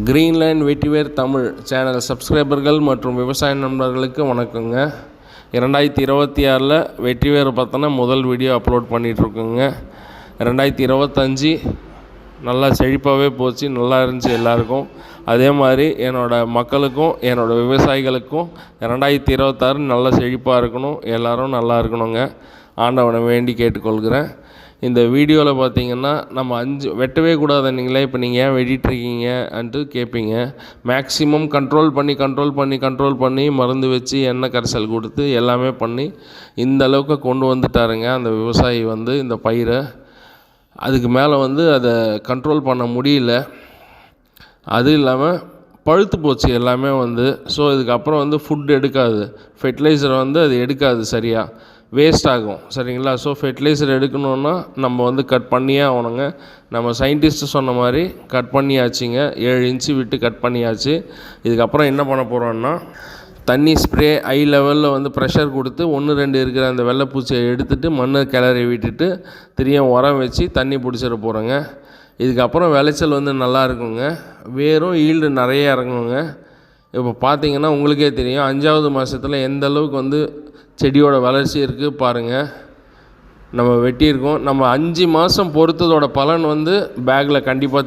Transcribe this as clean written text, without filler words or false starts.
Greenland வெட்டிவேர் Tamil channel சப்ஸ்கிரைபர்கள் மற்றும் விவசாய நண்பர்களுக்கு வணக்கங்க. 2026 வெட்டிவேர் பற்றின முதல் வீடியோ அப்லோட் பண்ணிகிட்ருக்குங்க. 2025 நல்லா செழிப்பாகவே போச்சு, நல்லா இருந்துச்சு எல்லாருக்கும். அதே மாதிரி என்னோடய மக்களுக்கும் என்னோடய விவசாயிகளுக்கும் 2026 நல்லா செழிப்பாக இருக்கணும், எல்லோரும் நல்லா இருக்கணுங்க. ஆண்டவனை வேண்டி கேட்டுக்கொள்கிறேன். இந்த வீடியோவில் பார்த்தீங்கன்னா நம்ம வெட்டவே கூடாது நீங்களே, இப்போ நீங்கள் ஏன் வெட்டிகிட்ருக்கீங்க அன்ட்டு கேட்பீங்க. மேக்ஸிமம் கண்ட்ரோல் பண்ணி மருந்து வச்சு எண்ணெய் கரைசல் கொடுத்து எல்லாமே பண்ணி இந்த அளவுக்கு கொண்டு வந்துட்டாருங்க அந்த விவசாயி இந்த பயிரை. அதுக்கு மேலே அதை கண்ட்ரோல் பண்ண முடியல. அது இல்லாமல் பழுத்து போச்சு எல்லாமே. ஸோ இதுக்கப்புறம் ஃபுட் எடுக்காது, ஃபெர்டிலைசர் அது எடுக்காது, சரியாக வேஸ்ட் ஆகும், சரிங்களா. ஸோ ஃபெர்டிலைசர் எடுக்கணுன்னா நம்ம கட் பண்ணியே ஆகணுங்க. நம்ம சயின்டிஸ்ட்டு சொன்ன மாதிரி கட் பண்ணியாச்சுங்க, 7 இன்ச்சு விட்டு கட் பண்ணியாச்சு. இதுக்கப்புறம் என்ன பண்ண போகிறோன்னா தண்ணி ஸ்ப்ரே ஹை லெவலில் ப்ரெஷர் கொடுத்து 1-2 இருக்கிற அந்த வெள்ளைப்பூச்சியை எடுத்துகிட்டு மண்ணை கிளறி விட்டுட்டு திரும்ப உரம் வச்சு தண்ணி பிடிச்சிட போகிறோங்க. இதுக்கப்புறம் விளைச்சல் நல்லா இருக்குங்க, வேரும் ஈல்டு நிறைய இறங்குங்க. இப்போ பார்த்தீங்கன்னா உங்களுக்கே தெரியும் 5ஆவது மாதத்தில் எந்த அளவுக்கு செடியோட வளர்ச்சி இருக்குது பாருங்கள். நம்ம வெட்டியிருக்கோம், நம்ம 5 மாதம் பொறுத்ததோட பலன் பேக்கில் கண்டிப்பாக